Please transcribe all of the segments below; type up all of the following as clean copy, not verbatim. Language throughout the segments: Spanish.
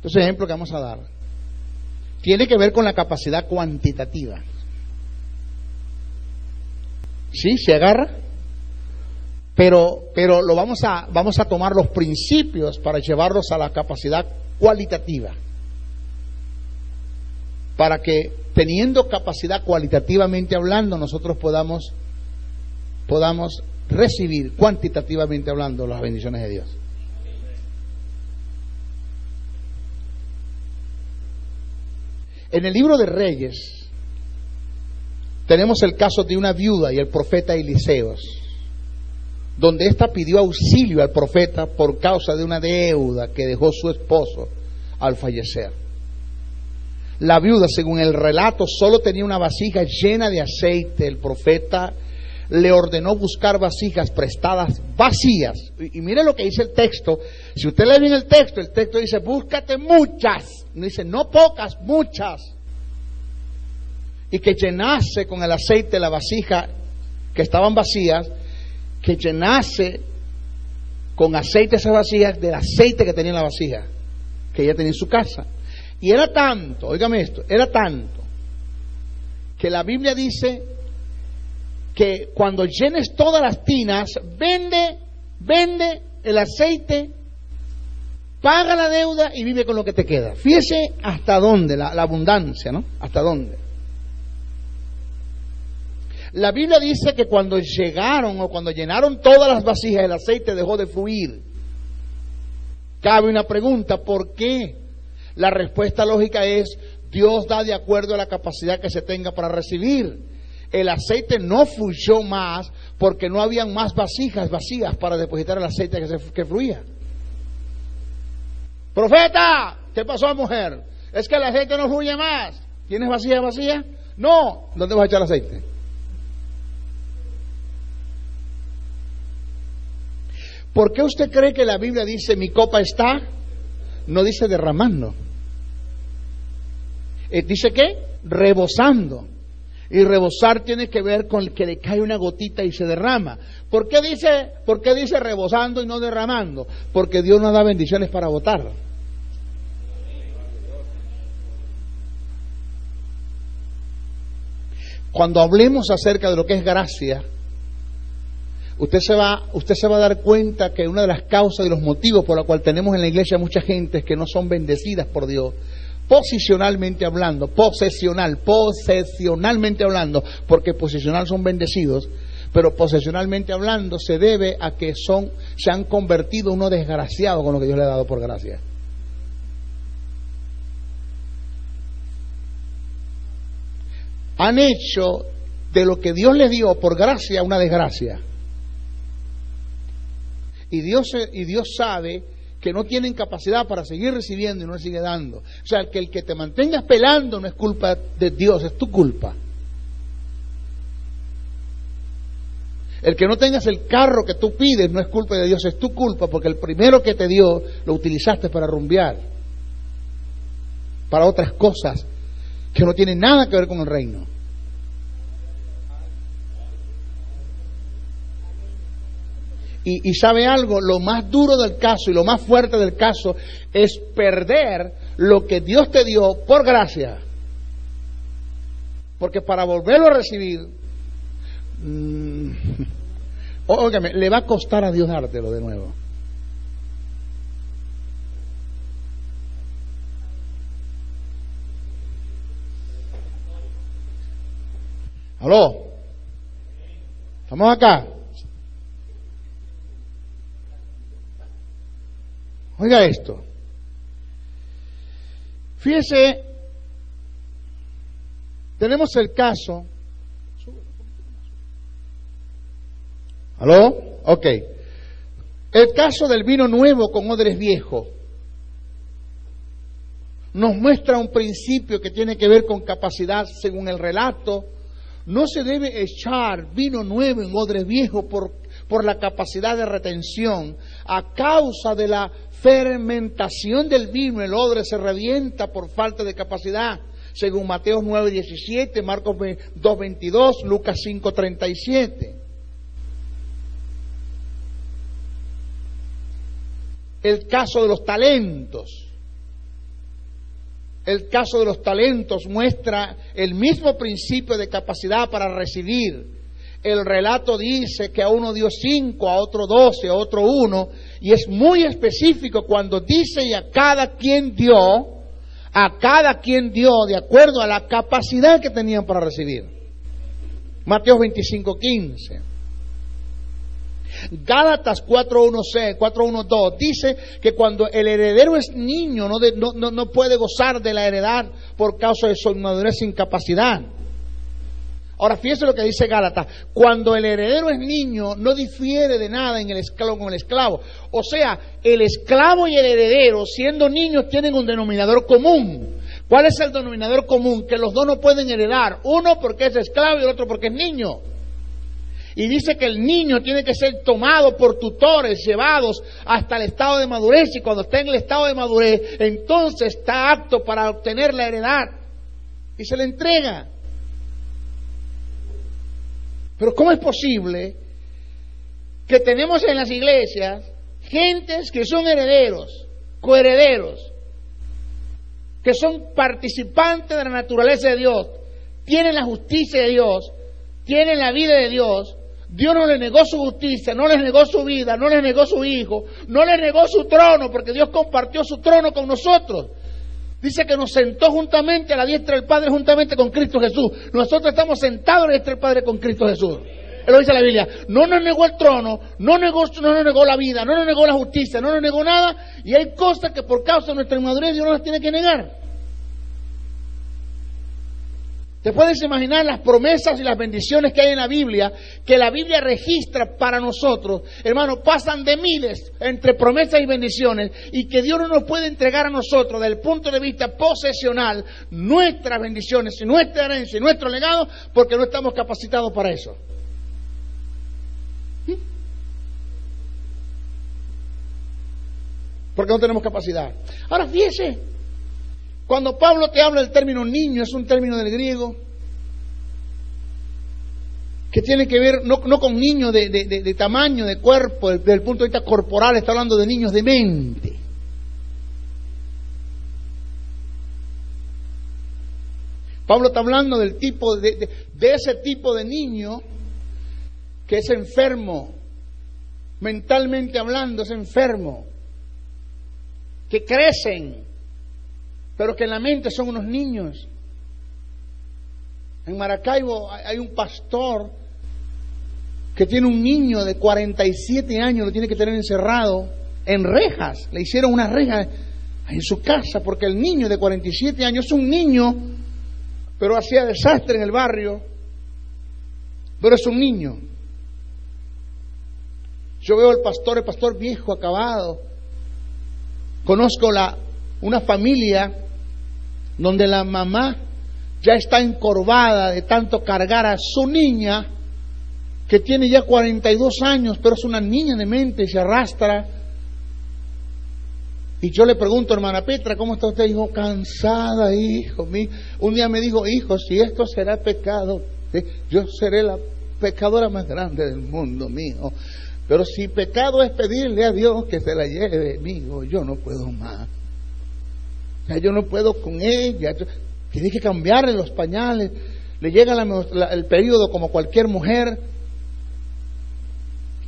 Entonces, el ejemplo que vamos a dar tiene que ver con la capacidad cuantitativa. ¿Sí? ¿Se agarra? Pero lo vamos a tomar los principios para llevarlos a la capacidad cualitativa. Para que, teniendo capacidad cualitativamente hablando, nosotros podamos recibir cuantitativamente hablando las bendiciones de Dios. En el libro de Reyes tenemos el caso de una viuda y el profeta Eliseos, donde ésta pidió auxilio al profeta por causa de una deuda que dejó su esposo al fallecer. La viuda, según el relato, solo tenía una vasija llena de aceite. El profeta le ordenó buscar vasijas prestadas vacías. Y mire lo que dice el texto. Si usted lee bien el texto dice, búscate muchas. No dice, no pocas, muchas. Y que llenase con el aceite la vasija que estaban vacías, que llenase con aceite esas vasijas del aceite que tenía en la vasija, que ella tenía en su casa. Y era tanto, óigame esto, era tanto, que la Biblia dice que cuando llenes todas las tinas, vende el aceite, paga la deuda y vive con lo que te queda. Fíjese hasta dónde, la abundancia, ¿no? Hasta dónde. La Biblia dice que cuando llegaron o cuando llenaron todas las vasijas, el aceite dejó de fluir. Cabe una pregunta, ¿por qué? La respuesta lógica es, Dios da de acuerdo a la capacidad que se tenga para recibir. El aceite no fluyó más porque no habían más vasijas vacías para depositar el aceite que fluía. Profeta, ¿qué pasó, mujer? Es que el aceite no fluye más. ¿Tienes vasija vacía? No. ¿Dónde vas a echar aceite? ¿Por qué usted cree que la Biblia dice mi copa está? No dice derramando. ¿Dice qué? Rebosando. Y rebosar tiene que ver con que le cae una gotita y se derrama. ¿Por qué dice rebosando y no derramando? Porque Dios nos da bendiciones para botar. Cuando hablemos acerca de lo que es gracia, usted se va a dar cuenta que una de las causas y los motivos por la cual tenemos en la iglesia mucha gente que no son bendecidas por Dios, posicionalmente hablando, posesionalmente hablando, porque posicional son bendecidos, pero posesionalmente hablando se debe a que se han convertido uno desgraciado con lo que Dios le ha dado por gracia. Han hecho de lo que Dios les dio por gracia una desgracia. Y Dios sabe que no tienen capacidad para seguir recibiendo y no le sigue dando. O sea, que el que te mantengas pelando no es culpa de Dios, es tu culpa. El que no tengas el carro que tú pides no es culpa de Dios, es tu culpa, porque el primero que te dio lo utilizaste para rumbear, para otras cosas que no tienen nada que ver con el reino. Y sabe algo, lo más duro del caso y lo más fuerte del caso es perder lo que Dios te dio por gracia. Porque para volverlo a recibir, óigame, le va a costar a Dios dártelo de nuevo. ¿Aló? ¿Estamos acá? Oiga esto. Fíjese, tenemos el caso. ¿Aló? Ok. El caso del vino nuevo con odres viejos nos muestra un principio que tiene que ver con capacidad. Según el relato, no se debe echar vino nuevo en odres viejos por la capacidad de retención. A causa de la fermentación del vino, el odre se revienta por falta de capacidad, según Mateo 9:17, Marcos 2:22, Lucas 5:37. El caso de los talentos. El caso de los talentos muestra el mismo principio de capacidad para recibir. El relato dice que a uno dio 5, a otro 12, a otro 1, y es muy específico cuando dice y a cada quien dio de acuerdo a la capacidad que tenían para recibir. Mateo 25:15. Gálatas 4:1-2 dice que cuando el heredero es niño no puede gozar de la heredad por causa de su inmadurez sin capacidad. Ahora fíjese lo que dice Gálatas: cuando el heredero es niño no difiere de nada en el esclavo con el esclavo. O sea, el esclavo y el heredero, siendo niños, tienen un denominador común. ¿Cuál es el denominador común? Que los dos no pueden heredar, uno porque es esclavo y el otro porque es niño. Y dice que el niño tiene que ser tomado por tutores, llevados hasta el estado de madurez, y cuando está en el estado de madurez, entonces está apto para obtener la heredad y se le entrega. Pero ¿cómo es posible que tenemos en las iglesias gentes que son herederos, coherederos, que son participantes de la naturaleza de Dios, tienen la justicia de Dios, tienen la vida de Dios? Dios no les negó su justicia, no les negó su vida, no les negó su hijo, no les negó su trono, porque Dios compartió su trono con nosotros. Dice que nos sentó juntamente a la diestra del Padre, juntamente con Cristo Jesús. Nosotros estamos sentados a la diestra del Padre con Cristo Jesús. Él lo dice la Biblia. No nos negó el trono, no nos negó la vida, no nos negó la justicia, no nos negó nada. Y hay cosas que por causa de nuestra inmadurez Dios no las tiene que negar. ¿Te puedes imaginar las promesas y las bendiciones que hay en la Biblia, que la Biblia registra para nosotros? Hermano, pasan de miles entre promesas y bendiciones, y que Dios no nos puede entregar a nosotros, desde el punto de vista posesional, nuestras bendiciones y nuestra herencia y nuestro legado, porque no estamos capacitados para eso. Porque no tenemos capacidad. Ahora fíjese, cuando Pablo te habla del término niño, es un término del griego que tiene que ver no con niño de tamaño, de cuerpo, desde el punto de vista corporal, está hablando de niños de mente. Pablo está hablando del tipo de ese tipo de niño que es enfermo, mentalmente hablando, es enfermo, que crecen, pero que en la mente son unos niños. En Maracaibo hay un pastor que tiene un niño de 47 años, lo tiene que tener encerrado en rejas. Le hicieron unas rejas en su casa porque el niño de 47 años es un niño, pero hacía desastre en el barrio, pero es un niño. Yo veo el pastor viejo, acabado. Conozco una familia donde la mamá ya está encorvada de tanto cargar a su niña, que tiene ya 42 años, pero es una niña de mente y se arrastra. Y yo le pregunto, hermana Petra, ¿cómo está usted? Dijo, cansada, hijo mío. Un día me dijo, hijo, si esto será pecado, yo seré la pecadora más grande del mundo, mío. Pero si pecado es pedirle a Dios que se la lleve, mío, yo no puedo más. Ya yo no puedo con ella. Tiene que cambiarle los pañales. Le llega el periodo como cualquier mujer.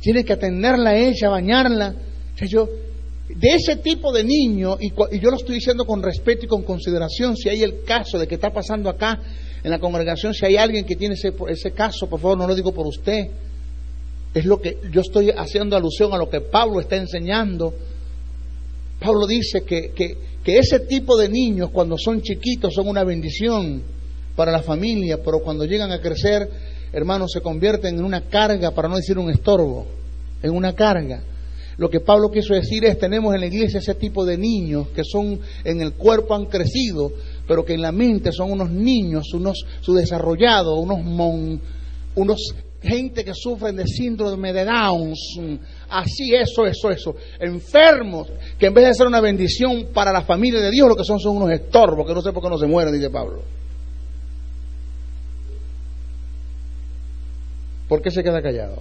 Tiene que atenderla a ella, bañarla. O sea, de ese tipo de niño, y yo lo estoy diciendo con respeto y con consideración, si hay el caso de que está pasando acá en la congregación, si hay alguien que tiene ese caso, por favor, no lo digo por usted. Es lo que yo estoy haciendo alusión a lo que Pablo está enseñando. Pablo dice que ese tipo de niños, cuando son chiquitos, son una bendición para la familia, pero cuando llegan a crecer, hermanos, se convierten en una carga, para no decir un estorbo, en una carga. Lo que Pablo quiso decir es, tenemos en la iglesia ese tipo de niños que son, en el cuerpo han crecido, pero que en la mente son unos niños, unos subdesarrollados, unos gente que sufren de síndrome de Down, así, eso, enfermos, que en vez de ser una bendición para la familia de Dios, lo que son unos estorbos, que no sé por qué no se mueren, dice Pablo. ¿Por qué se queda callado?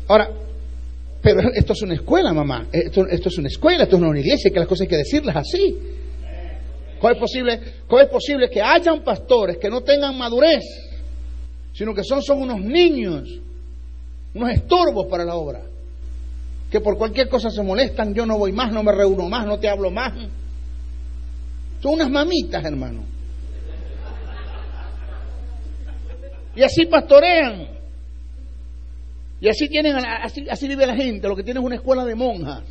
Ahora, pero esto es una escuela, mamá. Esto es una escuela, esto es una iglesia, que las cosas hay que decirlas así. ¿Cómo es posible que hayan pastores que no tengan madurez, sino que son unos niños, unos estorbos para la obra? Que por cualquier cosa se molestan, yo no voy más, no me reúno más, no te hablo más. Son unas mamitas, hermano. Y así pastorean. Y así así vive la gente. Lo que tiene es una escuela de monjas.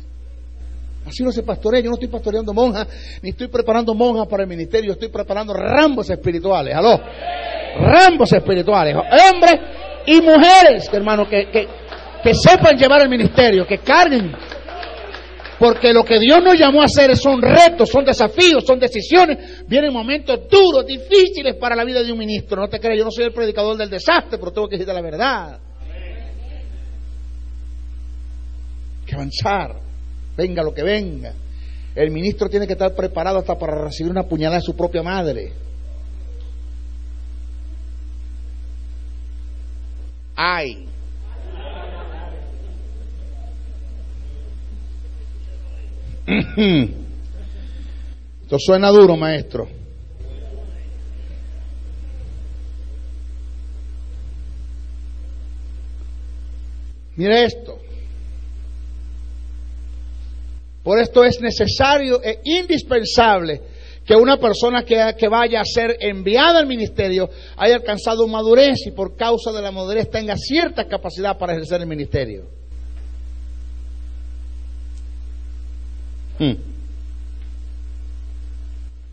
Así no se pastorea. Yo no estoy pastoreando monjas, ni estoy preparando monjas para el ministerio. Estoy preparando rambos espirituales. ¿Aló? Rambos espirituales. Hombres y mujeres, hermano, que sepan llevar el ministerio, que carguen. Porque lo que Dios nos llamó a hacer son retos, son desafíos, son decisiones. Vienen momentos duros, difíciles para la vida de un ministro. No te creas, yo no soy el predicador del desastre, pero tengo que decirte la verdad. Hay que avanzar, venga lo que venga. El ministro tiene que estar preparado hasta para recibir una puñalada de su propia madre. ¡Ay! Esto suena duro, maestro. Mire esto. Por esto es necesario e indispensable que una persona que vaya a ser enviada al ministerio haya alcanzado madurez y por causa de la madurez tenga cierta capacidad para ejercer el ministerio.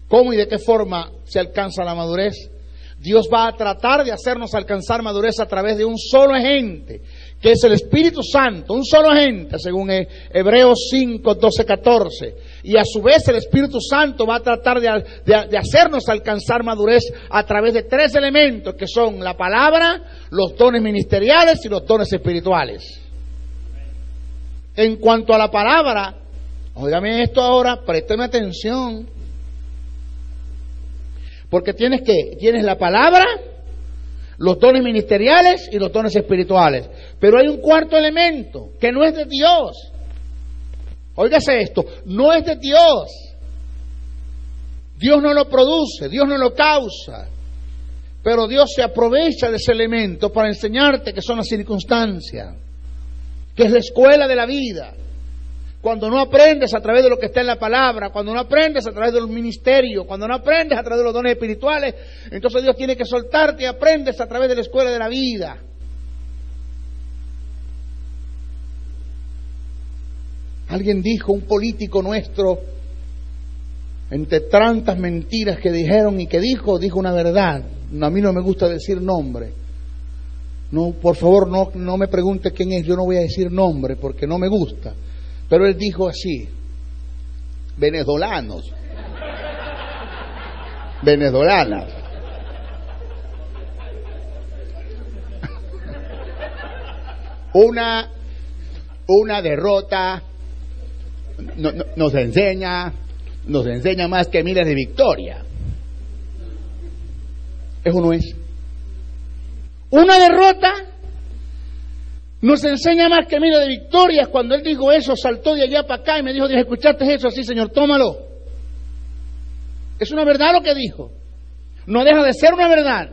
¿Cómo y de qué forma se alcanza la madurez? Dios va a tratar de hacernos alcanzar madurez a través de un solo agente, que es el Espíritu Santo, un solo agente, según Hebreos 5, 12, 14. Y a su vez el Espíritu Santo va a tratar de hacernos alcanzar madurez a través de tres elementos, que son la palabra, los dones ministeriales y los dones espirituales. En cuanto a la palabra, óigame esto ahora, présteme atención. Porque tienes la palabra, los dones ministeriales y los dones espirituales. Pero hay un cuarto elemento que no es de Dios. Óigase esto, no es de Dios. Dios no lo produce, Dios no lo causa. Pero Dios se aprovecha de ese elemento para enseñarte que son las circunstancias, que es la escuela de la vida. Cuando no aprendes a través de lo que está en la palabra, cuando no aprendes a través del ministerio, cuando no aprendes a través de los dones espirituales, entonces Dios tiene que soltarte y aprendes a través de la escuela de la vida. Alguien dijo, un político nuestro, entre tantas mentiras que dijeron y que dijo una verdad. A mí no me gusta decir nombre. No, por favor, no me pregunte quién es, yo no voy a decir nombre porque no me gusta. Pero él dijo así: venezolanas. Una derrota nos enseña más que miles de victorias. Eso no es. Una derrota nos enseña más que miles de victorias. Cuando él dijo eso, saltó de allá para acá y me dijo: ¿escuchaste eso? Sí, señor, tómalo. Es una verdad lo que dijo. No deja de ser una verdad.